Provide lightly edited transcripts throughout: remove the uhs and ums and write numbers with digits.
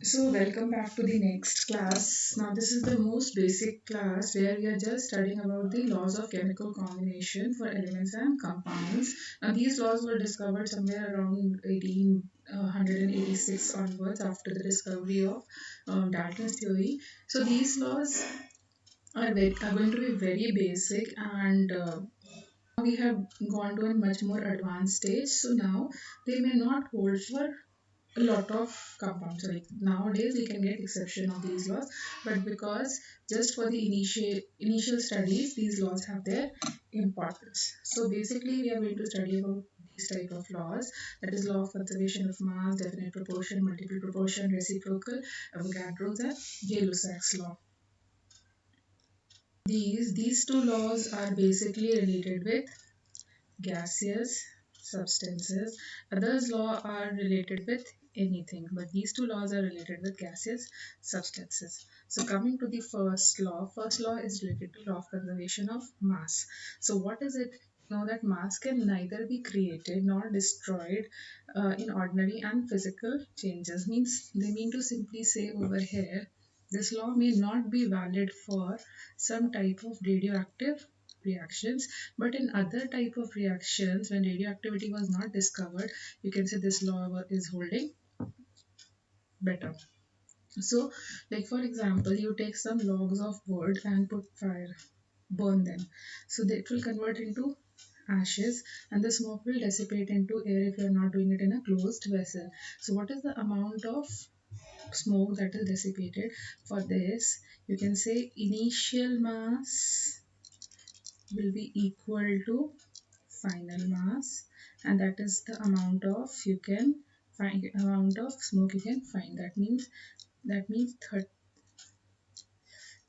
So, welcome back to the next class. Now, this is the most basic class where we are just studying about the laws of chemical combination for elements and compounds. Now, these laws were discovered somewhere around 1886 onwards after the discovery of Dalton's theory. So, these laws are going to be very basic and we have gone to a much more advanced stage. So, now they may not hold for a lot of compounds. Like nowadays, we can get exception of these laws, but because just for the initial studies, these laws have their importance. So basically, we are going to study about these type of laws. That is law of conservation of mass, definite proportion, multiple proportion, reciprocal, Avogadro's, and Gay-Lussac's law. These two laws are basically related with gaseous substances. Others law are related with anything, but these two laws are related with gaseous substances. So coming to the first law is related to law of conservation of mass. So what is it? Know that mass can neither be created nor destroyed in ordinary and physical changes. Means they mean to simply say over here, this law may not be valid for some type of radioactive reactions, but in other type of reactions when radioactivity was not discovered, you can say this law is holding better. So like for example, you take some logs of wood and put fire, burn them, so that it will convert into ashes and the smoke will dissipate into air if you are not doing it in a closed vessel. So what is the amount of smoke that is dissipated? For this you can say initial mass will be equal to final mass, and that is the amount of smoke you can find. That means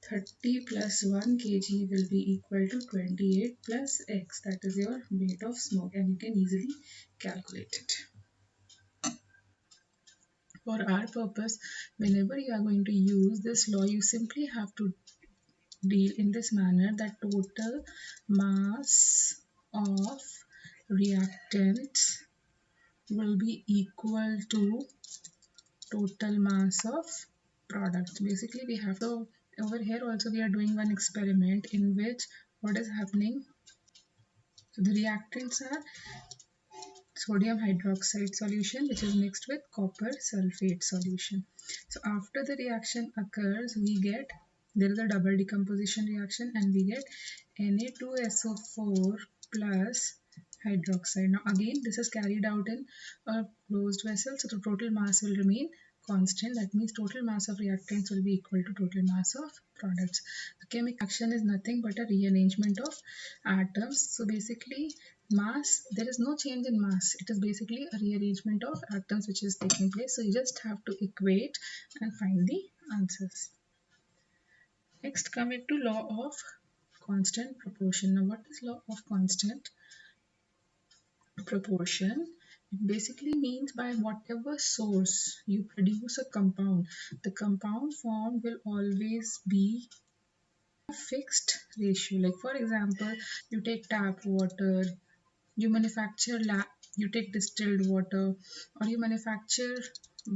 30 plus 1 kg will be equal to 28 plus x, that is your weight of smoke, and you can easily calculate it. For our purpose, whenever you are going to use this law, you simply have to deal in this manner, that total mass of reactants will be equal to total mass of product. Basically, we have to, over here also we are doing one experiment in which what is happening. So the reactants are sodium hydroxide solution which is mixed with copper sulfate solution. So after the reaction occurs, we get, there is a double decomposition reaction and we get Na2SO4 plus hydroxide. Now again this is carried out in a closed vessel, so the total mass will remain constant. That means total mass of reactants will be equal to total mass of products. The chemical action is nothing but a rearrangement of atoms. So basically mass, there is no change in mass, it is basically a rearrangement of atoms which is taking place. So you just have to equate and find the answers. Next, coming to law of constant proportion. Now what is law of constant proportion? It basically means by whatever source you produce a compound, the compound form will always be a fixed ratio. Like for example, you take tap water, you manufacture lab, you take distilled water, or you manufacture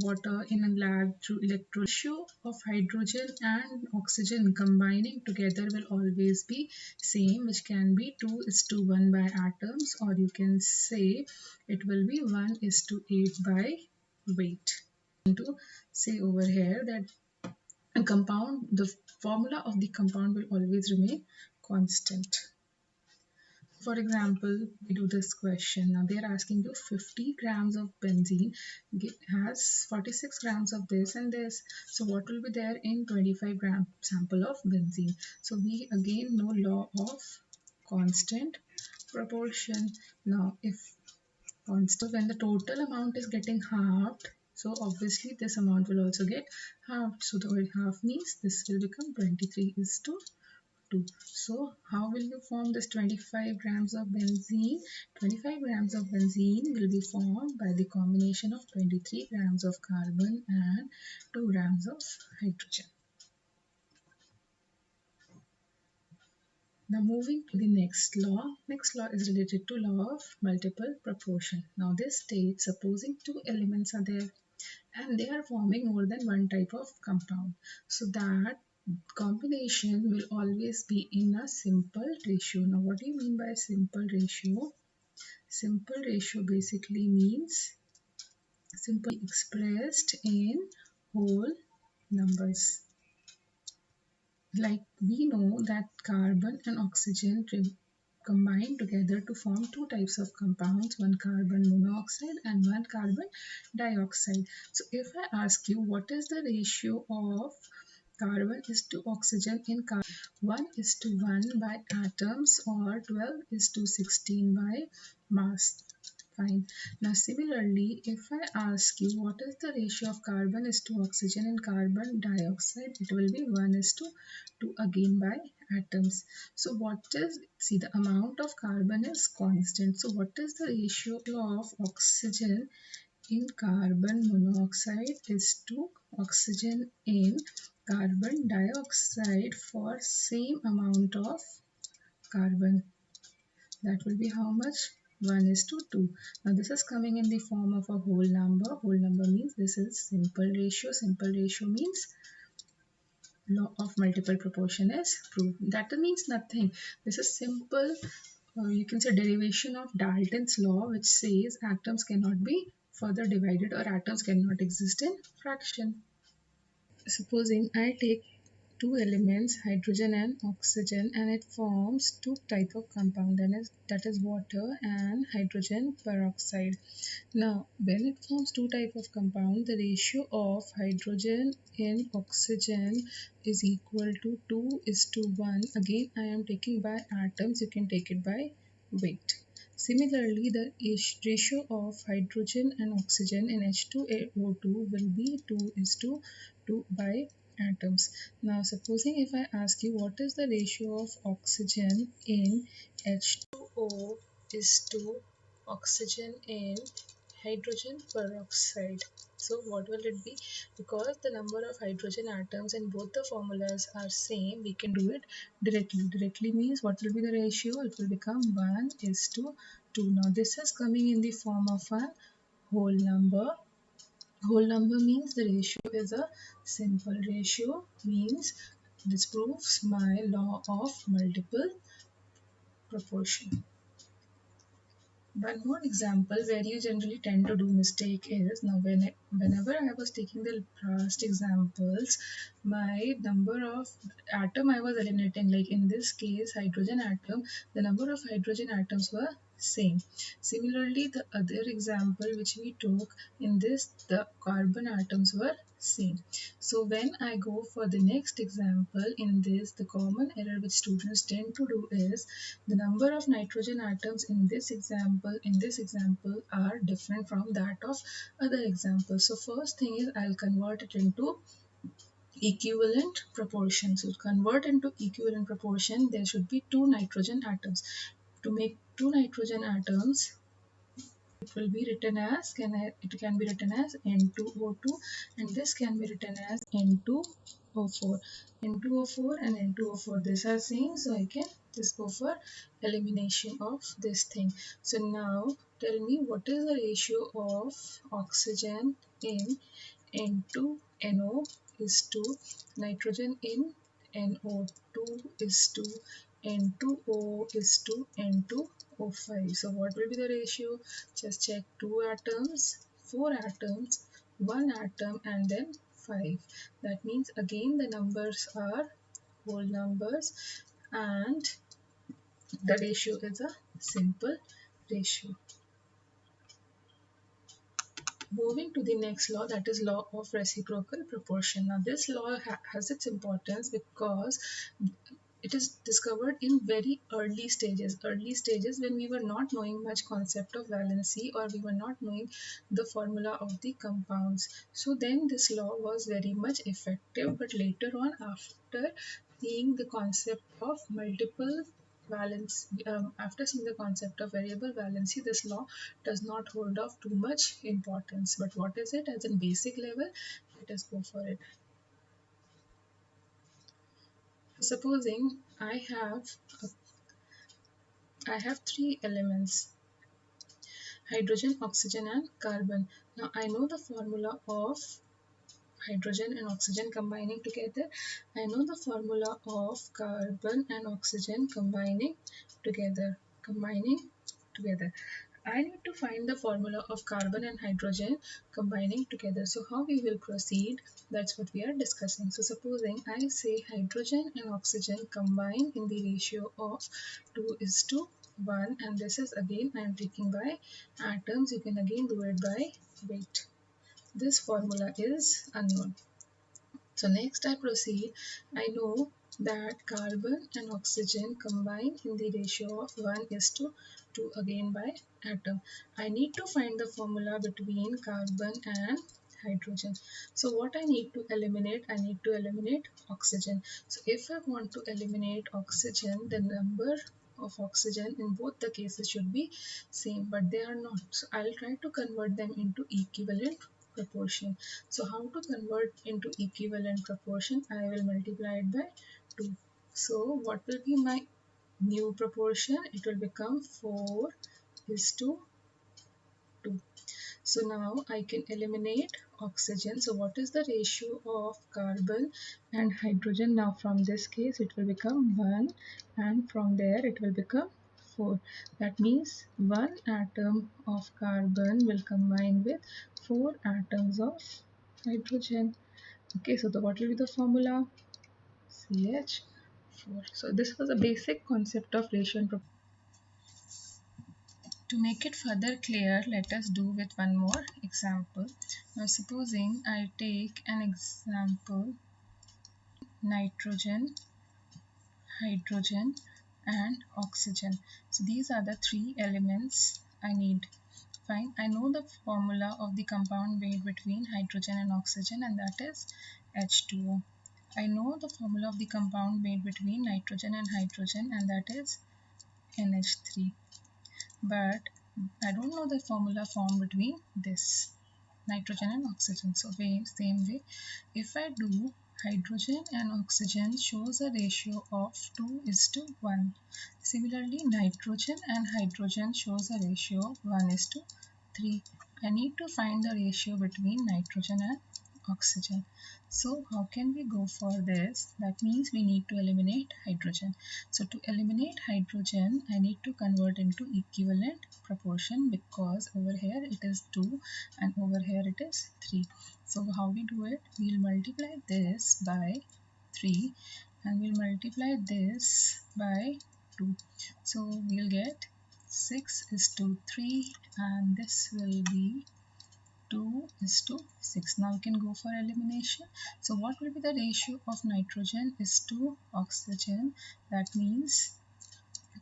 water in a lab through electrolysis. Ratio of hydrogen and oxygen combining together will always be same, which can be 2:1 by atoms, or you can say it will be 1:8 by weight. To say over here that a compound, the formula of the compound will always remain constant. For example, we do this question. Now they are asking you 50 grams of benzene has 46 grams of this and this. So what will be there in 25-gram sample of benzene? So we again know law of constant proportion. Now if constant, when the total amount is getting halved, so obviously this amount will also get halved. So the half means this will become 23:2. So how will you form this 25 grams of benzene? 25 grams of benzene will be formed by the combination of 23 grams of carbon and 2 grams of hydrogen. Now moving to the next law. Next law is related to law of multiple proportion. Now this states, supposing two elements are there and they are forming more than one type of compound. So that combination will always be in a simple ratio. Now, what do you mean by simple ratio? Simple ratio basically means simple expressed in whole numbers. Like we know that carbon and oxygen combine together to form two types of compounds, one carbon monoxide and one carbon dioxide. So if I ask you what is the ratio of carbon is to oxygen in carbon, 1 is to 1 by atoms or 12 is to 16 by mass. Fine. Now similarly, if I ask you what is the ratio of carbon is to oxygen and carbon dioxide, it will be 1 is to 2 again by atoms. So what is, see, the amount of carbon is constant. So what is the ratio of oxygen in carbon monoxide is to oxygen in carbon dioxide for same amount of carbon? That will be how much? 1 is to 2. Now this is coming in the form of a whole number. Whole number means this is simple ratio. Simple ratio means law of multiple proportion is proved. That means nothing. This is simple, you can say derivation of Dalton's law, which says atoms cannot be further divided or atoms cannot exist in fraction. Supposing I take two elements, hydrogen and oxygen, and it forms two type of compound, that is water and hydrogen peroxide. Now, when it forms two type of compound, the ratio of hydrogen in oxygen is equal to 2 is to 1. Again, I am taking by atoms, you can take it by weight. Similarly, the ratio of hydrogen and oxygen in H2O2 will be 2 is to 2 by atoms. Now, supposing if I ask you what is the ratio of oxygen in H2O is to oxygen in hydrogen peroxide. So what will it be? Because the number of hydrogen atoms in both the formulas are same, we can do it directly. Directly means what will be the ratio? It will become 1 is to 2. Now this is coming in the form of a whole number. Whole number means the ratio is a simple ratio, means this proves my law of multiple proportion. One more example where you generally tend to do mistake is, now whenever I was taking the past examples, my number of atom I was eliminating, like in this case hydrogen atom, the number of hydrogen atoms were same. Similarly, the other example which we took, in this the carbon atoms were same. So when I go for the next example, in this the common error which students tend to do is the number of nitrogen atoms in this example are different from that of other examples. So first thing is I'll convert it into equivalent proportion. So to convert into equivalent proportion, there should be two nitrogen atoms. To make two nitrogen atoms, it will be written as, it can be written as N2O2, and this can be written as N2O4. N2O4 and N2O4, this are same, so I can just go for elimination of this thing. So now tell me what is the ratio of oxygen in N2NO is to nitrogen in NO2 is to N2O is to N2O5. So what will be the ratio? Just check 2 atoms, 4 atoms, 1 atom and then 5. That means again the numbers are whole numbers and the ratio is a simple ratio. Moving to the next law, that is law of reciprocal proportion. Now this law has its importance because it is discovered in very early stages when we were not knowing much concept of valency, or we were not knowing the formula of the compounds. So then this law was very much effective, but later on, after seeing the concept of multiple valence, after seeing the concept of variable valency, this law does not hold of too much importance. But what is it as in basic level? Let us go for it. Supposing I have three elements: hydrogen, oxygen and carbon. Now I know the formula of hydrogen and oxygen combining together. I know the formula of carbon and oxygen combining together. I need to find the formula of carbon and hydrogen combining together. So how we will proceed, that's what we are discussing. So supposing I say hydrogen and oxygen combine in the ratio of 2:1, and this is again I am taking by atoms. You can again do it by weight. This formula is unknown. So next I proceed. I know that carbon and oxygen combine in the ratio of 1:2 again by atom. I need to find the formula between carbon and hydrogen. So what I need to eliminate? I need to eliminate oxygen. So if I want to eliminate oxygen, the number of oxygen in both the cases should be same, but they are not. So I'll try to convert them into equivalent proportion. So how to convert into equivalent proportion? I will multiply it by 2. So what will be my new proportion? It will become 4:2. So now I can eliminate oxygen. So what is the ratio of carbon and hydrogen? Now from this case it will become 1, and from there it will become 4. That means 1 atom of carbon will combine with 4 atoms of hydrogen. Okay, so what will be the formula? CH4. So this was a basic concept of ratio and proportion. To make it further clear, let us do with one more example. Now supposing I take an example, nitrogen, hydrogen and oxygen. So these are the three elements I need. Fine, I know the formula of the compound made between hydrogen and oxygen, and that is H2O. I know the formula of the compound made between nitrogen and hydrogen, and that is NH3. But I don't know the formula formed between this nitrogen and oxygen. So same way, if I do hydrogen and oxygen shows a ratio of 2:1. Similarly, nitrogen and hydrogen shows a ratio of 1:3. I need to find the ratio between nitrogen and oxygen. So how can we go for this? That means we need to eliminate hydrogen. So to eliminate hydrogen, I need to convert into equivalent proportion, because over here it is 2 and over here it is 3. So how we do it? We'll multiply this by 3 and we'll multiply this by 2. So we'll get 6:3, and this will be 2:6. Now we can go for elimination. So what will be the ratio of nitrogen is to oxygen? That means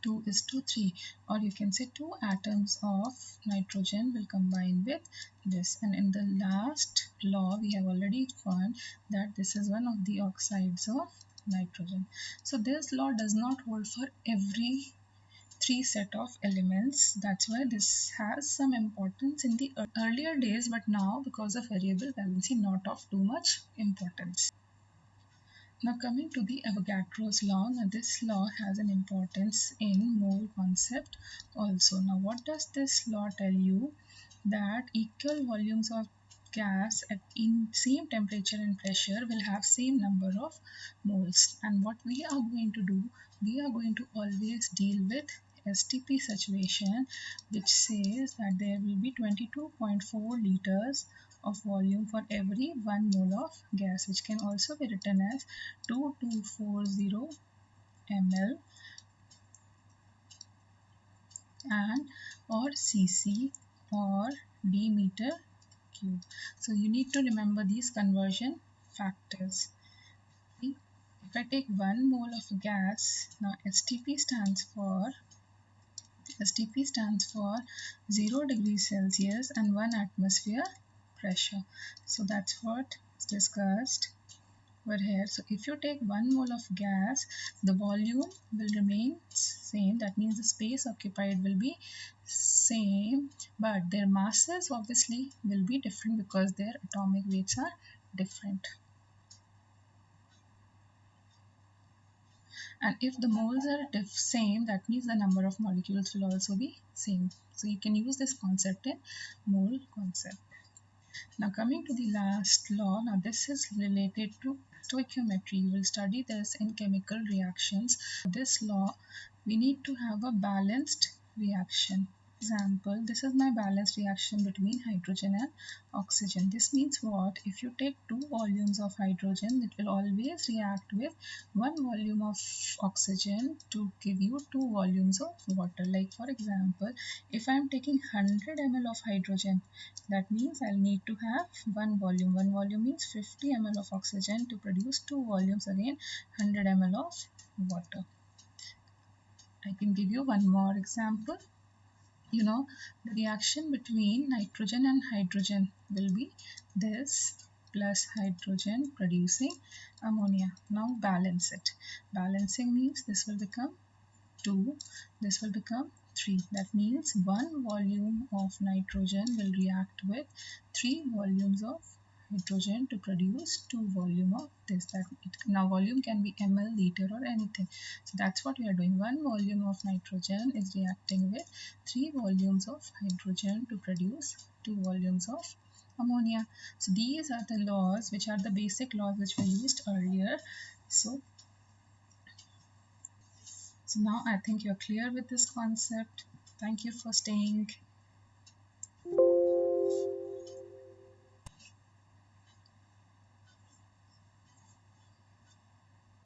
2:3, or you can say 2 atoms of nitrogen will combine with this. And in the last law we have already found that this is one of the oxides of nitrogen. So this law does not hold for every three set of elements. That's why this has some importance in the earlier days, but now because of variable valency, not of too much importance. Now coming to the Avogadro's law, now this law has an importance in mole concept also. Now what does this law tell you? That equal volumes of gas at in same temperature and pressure will have same number of moles. And what we are going to do, we are going to always deal with STP situation, which says that there will be 22.4 liters of volume for every 1 mole of gas, which can also be written as 2240 ml and or cc or d meter cube. So you need to remember these conversion factors. If I take 1 mole of gas, now STP stands for 0 degrees Celsius and 1 atmosphere pressure. So that's what is discussed over here. So if you take 1 mole of gas, the volume will remain same. That means the space occupied will be same, but their masses obviously will be different because their atomic weights are different. And if the moles are same, that means the number of molecules will also be same. So you can use this concept in mole concept. Now coming to the last law, now this is related to stoichiometry. You will study this in chemical reactions. This law, we need to have a balanced reaction. Example, this is my balanced reaction between hydrogen and oxygen. This means what? If you take two volumes of hydrogen, it will always react with one volume of oxygen to give you two volumes of water. Like for example, if I am taking 100 ml of hydrogen, that means I'll need to have one volume. One volume means 50 ml of oxygen to produce two volumes, again 100 ml of water. I can give you one more example. The reaction between nitrogen and hydrogen will be this plus hydrogen producing ammonia. Now balance it. Balancing means this will become 2, this will become 3. That means one volume of nitrogen will react with 3 volumes of hydrogen to produce 2 volume of this. Now volume can be ml, liter or anything. So that's what we are doing. One volume of nitrogen is reacting with 3 volumes of hydrogen to produce 2 volumes of ammonia. So these are the laws, which are the basic laws which we used earlier. So now I think you're clear with this concept. Thank you for staying.